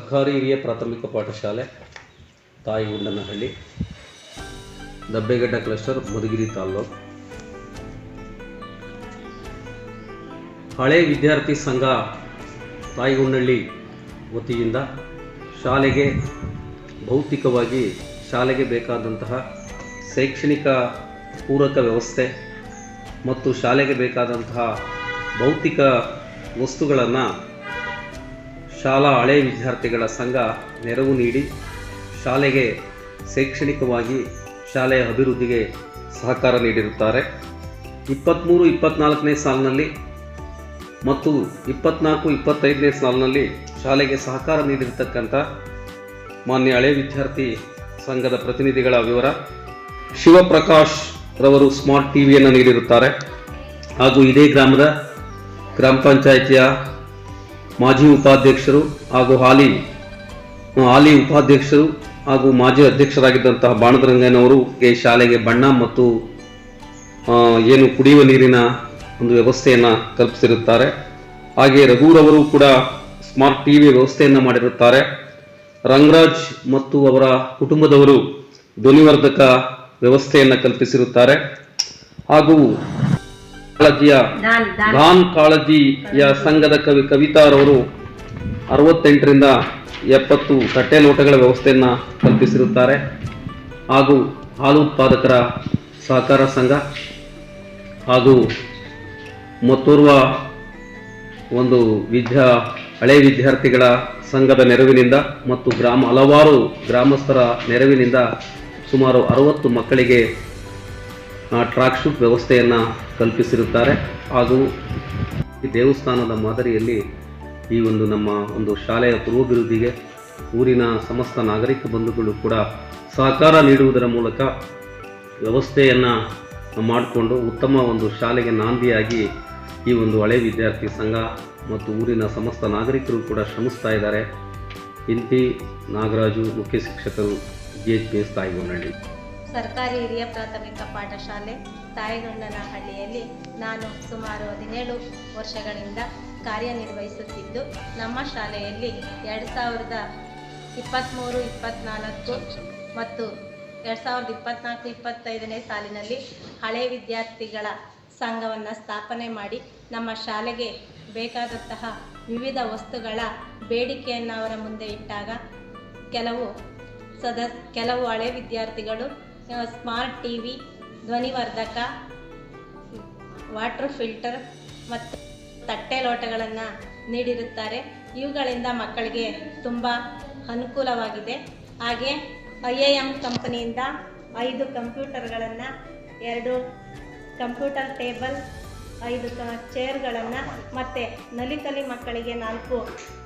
ಸರ್ಕಾರಿ ಹಿರಿಯ ಪ್ರಾಥಮಿಕ ಪಾಠಶಾಲೆ ತಾಯಿಗುಂಡನಹಳ್ಳಿ, ದಬ್ಬೆಗಡ್ಡ ಕ್ಲಸ್ಟರ್, ಮಧುಗಿರಿ ತಾಲ್ಲೂಕು. ಹಳೆ ವಿದ್ಯಾರ್ಥಿ ಸಂಘ ತಾಯಿಗುಂಡನಹಳ್ಳಿ ವತಿಯಿಂದ ಶಾಲೆಗೆ ಭೌತಿಕವಾಗಿ ಶಾಲೆಗೆ ಬೇಕಾದಂತಹ ಶೈಕ್ಷಣಿಕ ಪೂರಕ ವ್ಯವಸ್ಥೆ ಮತ್ತು ಶಾಲೆಗೆ ಬೇಕಾದಂತಹ ಭೌತಿಕ ವಸ್ತುಗಳನ್ನು ಶಾಲಾ ಹಳೆ ವಿದ್ಯಾರ್ಥಿಗಳ ಸಂಘ ನೆರವು ನೀಡಿ ಶಾಲೆಗೆ ಶೈಕ್ಷಣಿಕವಾಗಿ ಶಾಲೆಯ ಅಭಿವೃದ್ಧಿಗೆ ಸಹಕಾರ ನೀಡಿರುತ್ತಾರೆ. 23-24ನೇ ಸಾಲಿನಲ್ಲಿ ಮತ್ತು 24-25ನೇ ಸಾಲಿನಲ್ಲಿ ಶಾಲೆಗೆ ಸಹಕಾರ ನೀಡಿರತಕ್ಕಂಥ ಮಾನ್ಯ ಹಳೆ ವಿದ್ಯಾರ್ಥಿ ಸಂಘದ ಪ್ರತಿನಿಧಿಗಳ ವಿವರ. ಶಿವಪ್ರಕಾಶ್ ರವರು ಸ್ಮಾರ್ಟ್ ಟಿವಿಯನ್ನು ನೀಡಿರುತ್ತಾರೆ. ಹಾಗೂ ಇದೇ ಗ್ರಾಮದ ಗ್ರಾಮ ಪಂಚಾಯಿತಿಯ ಮಾಜಿ ಉಪಾಧ್ಯಕ್ಷರು ಹಾಗೂ ಹಾಲಿ ಉಪಾಧ್ಯಕ್ಷರು ಹಾಗೂ ಮಾಜಿ ಅಧ್ಯಕ್ಷರಾಗಿದ್ದಂತಹ ಬಾಣದರಂಗನವರಿಗೆ ಶಾಲೆಗೆ ಬಣ್ಣ ಮತ್ತು ಏನು ಕುಡಿಯುವ ನೀರಿನ ಒಂದು ವ್ಯವಸ್ಥೆಯನ್ನು ಕಲ್ಪಿಸಿರುತ್ತಾರೆ. ಹಾಗೆ ರಘುರವರು ಕೂಡ ಸ್ಮಾರ್ಟ್ ಟಿವಿ ವ್ಯವಸ್ಥೆಯನ್ನು ಮಾಡಿರುತ್ತಾರೆ. ರಂಗರಾಜ್ ಮತ್ತು ಅವರ ಕುಟುಂಬದವರು ಧ್ವನಿವರ್ಧಕ ವ್ಯವಸ್ಥೆಯನ್ನು ಕಲ್ಪಿಸಿರುತ್ತಾರೆ. ಹಾಗೂ ಗಾನ್ ಕಾಳಜಿಯ ಸಂಘದ ಕವಿತಾರವರು 68ರಿಂದ 70 ತಟ್ಟೆ ಲೋಟಗಳ ವ್ಯವಸ್ಥೆಯನ್ನು ಕಲ್ಪಿಸಿರುತ್ತಾರೆ. ಹಾಗೂ ಹಾಲು ಉತ್ಪಾದಕರ ಸಹಕಾರ ಸಂಘ ಹಾಗೂ ಮತ್ತೋರ್ವ ಒಂದು ಹಳೆ ವಿದ್ಯಾರ್ಥಿಗಳ ಸಂಘದ ನೆರವಿನಿಂದ ಮತ್ತು ಹಲವಾರು ಗ್ರಾಮಸ್ಥರ ನೆರವಿನಿಂದ ಸುಮಾರು 60 ಮಕ್ಕಳಿಗೆ ಟ್ರ್ಯಾಕ್ ಶೂಟ್ ವ್ಯವಸ್ಥೆಯನ್ನು ಕಲ್ಪಿಸಿರುತ್ತಾರೆ. ಹಾಗೂ ಈ ದೇವಸ್ಥಾನದ ಮಾದರಿಯಲ್ಲಿ ಈ ನಮ್ಮ ಒಂದು ಶಾಲೆಯ ಪೂರ್ವಾಭಿವೃದ್ಧಿಗೆ ಊರಿನ ಸಮಸ್ತ ನಾಗರಿಕ ಬಂಧುಗಳು ಕೂಡ ಸಹಕಾರ ನೀಡುವುದರ ಮೂಲಕ ವ್ಯವಸ್ಥೆಯನ್ನು ಮಾಡಿಕೊಂಡು ಉತ್ತಮ ಒಂದು ಶಾಲೆಗೆ ನಾಂದಿಯಾಗಿ ಈ ಹಳೆ ವಿದ್ಯಾರ್ಥಿ ಸಂಘ ಮತ್ತು ಊರಿನ ಸಮಸ್ತ ನಾಗರಿಕರು ಕೂಡ ಶ್ರಮಿಸ್ತಾ ಇದ್ದಾರೆ. ಇಂತಿ ನಾಗರಾಜು, ಮುಖ್ಯ ಶಿಕ್ಷಕರು, GHPS ತಾಯಿಗುಂಡನಹಳ್ಳಿ. ಸರ್ಕಾರಿ ಹಿರಿಯ ಪ್ರಾಥಮಿಕ ಪಾಠಶಾಲೆ ತಾಯಿಗುಂಡನಹಳ್ಳಿಯಲ್ಲಿ ನಾನು ಸುಮಾರು 17 ವರ್ಷಗಳಿಂದ ಕಾರ್ಯನಿರ್ವಹಿಸುತ್ತಿದ್ದು, ನಮ್ಮ ಶಾಲೆಯಲ್ಲಿ 2023-24 ಮತ್ತು 2024-25ನೇ ಸಾಲಿನಲ್ಲಿ ಹಳೆ ವಿದ್ಯಾರ್ಥಿಗಳ ಸಂಘವನ್ನು ಸ್ಥಾಪನೆ ಮಾಡಿ ನಮ್ಮ ಶಾಲೆಗೆ ಬೇಕಾದಂತಹ ವಿವಿಧ ವಸ್ತುಗಳ ಬೇಡಿಕೆಯನ್ನು ಅವರ ಮುಂದೆ ಇಟ್ಟಾಗ ಕೆಲವು ಹಳೆ ವಿದ್ಯಾರ್ಥಿಗಳು ಸ್ಮಾರ್ಟ್ ಟಿವಿ, ಧ್ವನಿವರ್ಧಕ, ವಾಟರ್ ಫಿಲ್ಟರ್ ಮತ್ತು ತಟ್ಟೆ ಲೋಟಗಳನ್ನು ನೀಡಿರುತ್ತಾರೆ. ಇವುಗಳಿಂದ ಮಕ್ಕಳಿಗೆ ತುಂಬ ಅನುಕೂಲವಾಗಿದೆ. ಹಾಗೆ IIM ಕಂಪನಿಯಿಂದ 5 ಕಂಪ್ಯೂಟರ್ಗಳನ್ನು, 2 ಕಂಪ್ಯೂಟರ್ ಟೇಬಲ್, 5 ಚೇರ್ಗಳನ್ನು ಮತ್ತು ನಲಿಕಲಿ ಮಕ್ಕಳಿಗೆ 4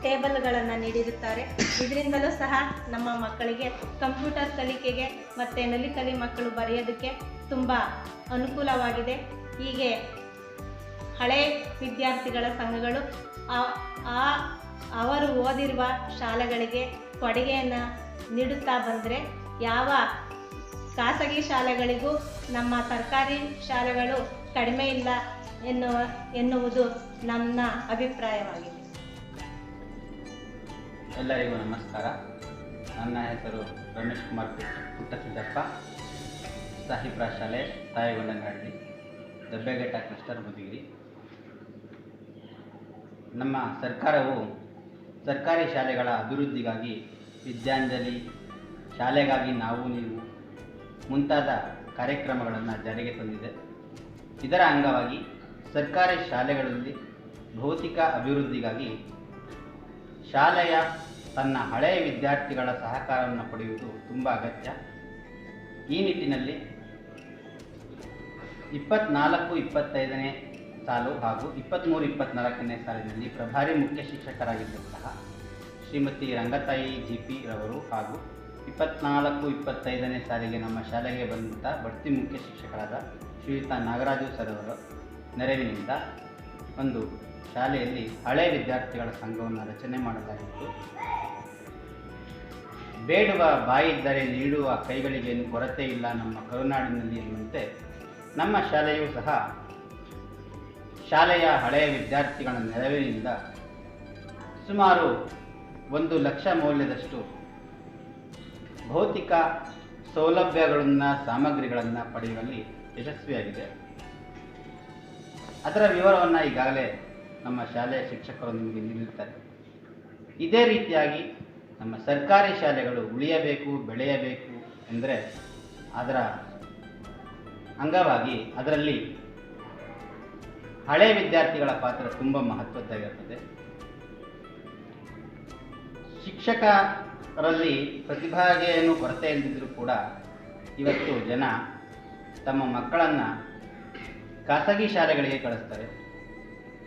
ಟೇಬಲ್ಗಳನ್ನು ನೀಡಿರುತ್ತಾರೆ. ಇದರಿಂದಲೂ ಸಹ ನಮ್ಮ ಮಕ್ಕಳಿಗೆ ಕಂಪ್ಯೂಟರ್ ಕಲಿಕೆಗೆ ಮತ್ತು ನಲಿಕಲಿ ಮಕ್ಕಳು ಬರೆಯೋದಕ್ಕೆ ತುಂಬ ಅನುಕೂಲವಾಗಿದೆ. ಹೀಗೆ ಹಳೆ ವಿದ್ಯಾರ್ಥಿಗಳ ಸಂಘಗಳು ಅವರು ಓದಿರುವ ಶಾಲೆಗಳಿಗೆ ಕೊಡುಗೆಯನ್ನು ನೀಡುತ್ತಾ ಬಂದರೆ ಯಾವ ಖಾಸಗಿ ಶಾಲೆಗಳಿಗೂ ನಮ್ಮ ಸರ್ಕಾರಿ ಶಾಲೆಗಳು ಕಡಿಮೆ ಇಲ್ಲ ಎನ್ನುವುದು ನನ್ನ ಅಭಿಪ್ರಾಯವಾಗಿದೆ. ಎಲ್ಲರಿಗೂ ನಮಸ್ಕಾರ. ನನ್ನ ಹೆಸರು ರಮೇಶ್ ಕುಮಾರ್ ಪುಟ್ಟಸಿದ್ದಪ್ಪ, ಸಾಹಿಬ್ರ ಶಾಲೆ ತಾಯಿಗುಂಡನಹಳ್ಳಿ, ದಬ್ಬೆಗಡ್ಡ ಕ್ಲಸ್ಟರ್, ಮಧುಗಿರಿ. ನಮ್ಮ ಸರ್ಕಾರವು ಸರ್ಕಾರಿ ಶಾಲೆಗಳ ಅಭಿವೃದ್ಧಿಗಾಗಿ ವಿದ್ಯಾಂಜಲಿ, ಶಾಲೆಗಾಗಿ ನಾವು ನೀವು ಮುಂತಾದ ಕಾರ್ಯಕ್ರಮಗಳನ್ನು ಜಾರಿಗೆ ತಂದಿದೆ. ಇದರ ಅಂಗವಾಗಿ ಸರ್ಕಾರಿ ಶಾಲೆಗಳಲ್ಲಿ ಭೌತಿಕ ಅಭಿವೃದ್ಧಿಗಾಗಿ ಶಾಲೆಯ ತನ್ನ ಹಳೆಯ ವಿದ್ಯಾರ್ಥಿಗಳ ಸಹಕಾರವನ್ನು ಪಡೆಯುವುದು ತುಂಬ ಅಗತ್ಯ. ಈ ನಿಟ್ಟಿನಲ್ಲಿ 24-25ನೇ ಸಾಲು ಹಾಗೂ 23-24ನೇ ಸಾಲಿನಲ್ಲಿ ಪ್ರಭಾರಿ ಮುಖ್ಯ ಶಿಕ್ಷಕರಾಗಿದ್ದಂತಹ ಶ್ರೀಮತಿ ರಂಗತಾಯಿ GP ರವರು ಹಾಗೂ 24-25ನೇ ಸಾಲಿಗೆ ನಮ್ಮ ಶಾಲೆಗೆ ಬಂದಂಥ ಬಡ್ತಿ ಮುಖ್ಯ ಶಿಕ್ಷಕರಾದ ಶ್ರೀಯುತ ನಾಗರಾಜು ಸರ್ ಅವರ ನೆರವಿನಿಂದ ಒಂದು ಶಾಲೆಯಲ್ಲಿ ಹಳೆ ವಿದ್ಯಾರ್ಥಿಗಳ ಸಂಘವನ್ನು ರಚನೆ ಮಾಡಲಾಗಿತ್ತು. ಬೇಡುವ ಬಾಯಿದ್ದರೆ ನೀಡುವ ಕೈಗಳಿಗೇನು ಕೊರತೆ ಇಲ್ಲ ನಮ್ಮ ಕರುನಾಡಿನಲ್ಲಿ ಎನ್ನುವಂತೆ ನಮ್ಮ ಶಾಲೆಯೂ ಸಹ ಶಾಲೆಯ ಹಳೆಯ ವಿದ್ಯಾರ್ಥಿಗಳ ನೆರವಿನಿಂದ ಸುಮಾರು 1,00,000 ಮೌಲ್ಯದಷ್ಟು ಭೌತಿಕ ಸೌಲಭ್ಯಗಳನ್ನು ಸಾಮಗ್ರಿಗಳನ್ನು ಪಡೆಯುವಲ್ಲಿ ಯಶಸ್ವಿಯಾಗಿದೆ. ಅದರ ವಿವರವನ್ನು ಈಗಾಗಲೇ ನಮ್ಮ ಶಾಲೆಯ ಶಿಕ್ಷಕರು ನಿಮಗೆ ನೀಡಿರುತ್ತಾರೆ. ಇದೇ ರೀತಿಯಾಗಿ ನಮ್ಮ ಸರ್ಕಾರಿ ಶಾಲೆಗಳು ಉಳಿಯಬೇಕು, ಬೆಳೆಯಬೇಕು ಎಂದರೆ ಅದರ ಅಂಗವಾಗಿ ಅದರಲ್ಲಿ ಹಳೆ ವಿದ್ಯಾರ್ಥಿಗಳ ಪಾತ್ರ ತುಂಬ ಮಹತ್ವದ್ದಾಗಿರುತ್ತದೆ. ಶಿಕ್ಷಕರಲ್ಲಿ ಪ್ರತಿಭೆಗೇನು ಕೊರತೆ ಇಲ್ಲದಿದ್ದರೂ ಕೂಡ ಇವತ್ತು ಜನ ತಮ್ಮ ಮಕ್ಕಳನ್ನು ಖಾಸಗಿ ಶಾಲೆಗಳಿಗೆ ಕಳಿಸ್ತಾರೆ.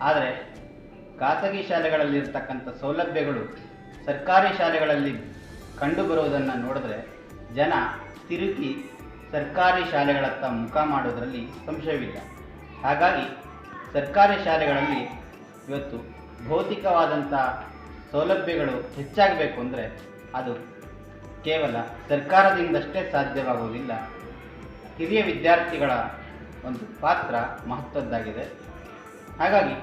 ಆದರೆ ಖಾಸಗಿ ಶಾಲೆಗಳಲ್ಲಿರ್ತಕ್ಕಂಥ ಸೌಲಭ್ಯಗಳು ಸರ್ಕಾರಿ ಶಾಲೆಗಳಲ್ಲಿ ಕಂಡುಬರುವುದನ್ನು ನೋಡಿದ್ರೆ ಜನ ತಿರುಗಿ ಸರ್ಕಾರಿ ಶಾಲೆಗಳತ್ತ ಮುಖ ಮಾಡೋದರಲ್ಲಿ ಸಂಶಯವಿಲ್ಲ. ಹಾಗಾಗಿ ಸರ್ಕಾರಿ ಶಾಲೆಗಳಲ್ಲಿ ಇವತ್ತು ಭೌತಿಕವಾದಂಥ ಸೌಲಭ್ಯಗಳು ಹೆಚ್ಚಾಗಬೇಕು ಅಂದರೆ ಅದು ಕೇವಲ ಸರ್ಕಾರದಿಂದಷ್ಟೇ ಸಾಧ್ಯವಾಗುವುದಿಲ್ಲ. ಹಿರಿಯ ವಿದ್ಯಾರ್ಥಿಗಳ ಒಂದು ಪಾತ್ರ ಮಹತ್ವದ್ದಾಗಿದೆ. ಹಾಗಾಗಿ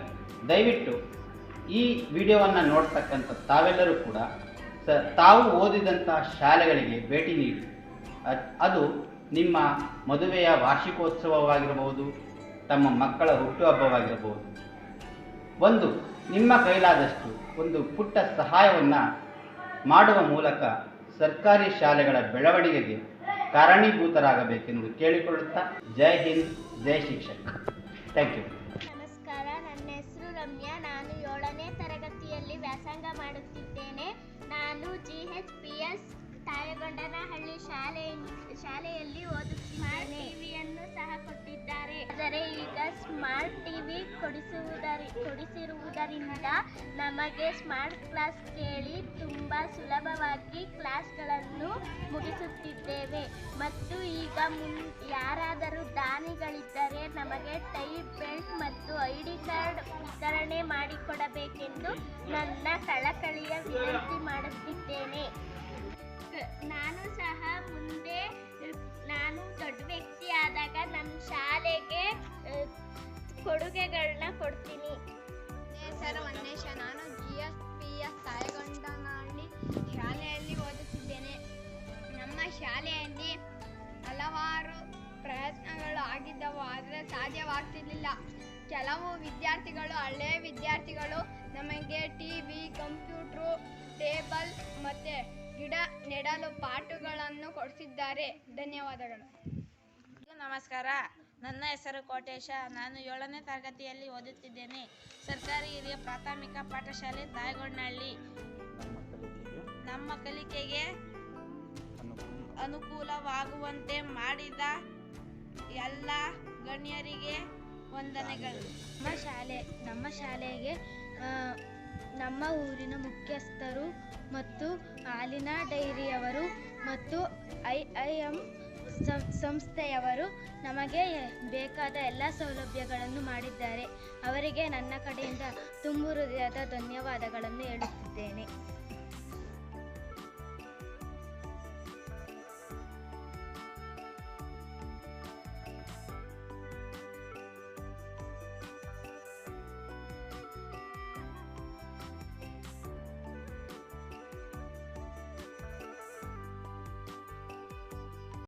ದಯವಿಟ್ಟು ಈ ವಿಡಿಯೋವನ್ನು ನೋಡ್ತಕ್ಕಂಥ ತಾವೆಲ್ಲರೂ ಕೂಡ ತಾವು ಓದಿದಂಥ ಶಾಲೆಗಳಿಗೆ ಭೇಟಿ ನೀಡಿ. ಅದು ನಿಮ್ಮ ಮದುವೆಯ ವಾರ್ಷಿಕೋತ್ಸವವಾಗಿರಬಹುದು, ತಮ್ಮ ಮಕ್ಕಳ ಹುಟ್ಟುಹಬ್ಬವಾಗಿರಬಹುದು. ಒಂದು ನಿಮ್ಮ ಕೈಲಾದಷ್ಟು ಒಂದು ಪುಟ್ಟ ಸಹಾಯವನ್ನು ಮಾಡುವ ಮೂಲಕ ಸರ್ಕಾರಿ ಶಾಲೆಗಳ ಬೆಳವಣಿಗೆಗೆ ಕಾರಣೀಭೂತರಾಗಬೇಕೆಂದು ಕೇಳಿಕೊಳ್ಳುತ್ತಾ ಜೈ ಹಿಂದ್, ಜೈ ಶಿಕ್ಷಕ್. Thank you. ನಮಸ್ಕಾರ, ನನ್ನ ಹೆಸರು ರಮ್ಯಾ. ನಾನು 7ನೇ ತರಗತಿಯಲ್ಲಿ ವ್ಯಾಸಂಗ ಮಾಡುತ್ತಿದ್ದೇನೆ. ನಾನು GHPS ತಾಯಗೊಂಡನಹಳ್ಳಿ ಶಾಲೆಯಲ್ಲಿ ಓದುತ್ತಿದ್ದೇನೆ. ಟಿವಿಯನ್ನು ಸಹ ಕೊಟ್ಟಿದ್ದಾರೆ. ಆದರೆ ಈಗ ಸ್ಮಾರ್ಟ್ ಟಿವಿ ಕೊಡಿಸಿರುವುದರಿಂದ ನಮಗೆ ಸ್ಮಾರ್ಟ್ ಕ್ಲಾಸ್ ಕೇಳಿ ತುಂಬ ಸುಲಭವಾಗಿ ಕ್ಲಾಸ್ಗಳನ್ನು ಮುಗಿಸುತ್ತಿದ್ದೇವೆ. ಮತ್ತು ಈಗ ಯಾರಾದರೂ ದಾನಿಗಳಿದ್ದರೆ ನಮಗೆ ಟೈ ಬೆಲ್ಟ್ ಮತ್ತು ID ಕಾರ್ಡ್ ವಿತರಣೆ ಮಾಡಿಕೊಡಬೇಕೆಂದು ನನ್ನ ಕಳಕಳಿಯ ವಿನಂತಿ ಮಾಡುತ್ತಿದ್ದೇನೆ. ನಾನು ಸಹ ಮುಂದೆ ನಾನು ದೊಡ್ಡ ವ್ಯಕ್ತಿ ಆದಾಗ ನಮ್ಮ ಶಾಲೆಗೆ ಕೊಡುಗೆಗಳನ್ನ ಕೊಡ್ತೀನಿ. ಹೆಸರು ವಂದೇಶ. ನಾನು GHPS ತಾಯಗೊಂಡನಹಳ್ಳಿ ಶಾಲೆಯಲ್ಲಿ ಓದುತ್ತಿದ್ದೇನೆ. ನಮ್ಮ ಶಾಲೆಯಲ್ಲಿ ಹಲವಾರು ಪ್ರಯತ್ನಗಳು ಆಗಿದ್ದವು, ಆದರೆ ಸಾಧ್ಯವಾಗ್ತಿರ್ಲಿಲ್ಲ. ಕೆಲವು ವಿದ್ಯಾರ್ಥಿಗಳು, ಹಳೆಯ ವಿದ್ಯಾರ್ಥಿಗಳು ನಮಗೆ ಟಿವಿ, ಕಂಪ್ಯೂಟ್ರು, ಟೇಬಲ್ ಮತ್ತು ಗಿಡ ನೆಡಲು ಪಾಟುಗಳನ್ನು ಕೊಡಿಸಿದ್ದಾರೆ. ಧನ್ಯವಾದಗಳು. ನಮಸ್ಕಾರ, ನನ್ನ ಹೆಸರು ಕೋಟೇಶ. ನಾನು 7ನೇ ತರಗತಿಯಲ್ಲಿ ಓದುತ್ತಿದ್ದೇನೆ. ಸರ್ಕಾರಿ ಹಿರಿಯ ಪ್ರಾಥಮಿಕ ಪಾಠಶಾಲೆ ತಾಯಗೊಂಡನಹಳ್ಳಿ. ನಮ್ಮ ಕಲಿಕೆಗೆ ಅನುಕೂಲವಾಗುವಂತೆ ಮಾಡಿದ ಎಲ್ಲ ಗಣ್ಯರಿಗೆ ವಂದನೆಗಳು. ನಮ್ಮ ಶಾಲೆಗೆ ನಮ್ಮ ಊರಿನ ಮುಖ್ಯಸ್ಥರು ಮತ್ತು ಹಾಲಿನ ಡೈರಿಯವರು ಮತ್ತು IIM ಸಂಸ್ಥೆಯವರು ನಮಗೆ ಬೇಕಾದ ಎಲ್ಲ ಸೌಲಭ್ಯಗಳನ್ನು ಮಾಡಿದ್ದಾರೆ. ಅವರಿಗೆ ನನ್ನ ಕಡೆಯಿಂದ ತುಂಬು ಹೃದಯದ ಧನ್ಯವಾದಗಳನ್ನು ಹೇಳುತ್ತಿದ್ದೇನೆ.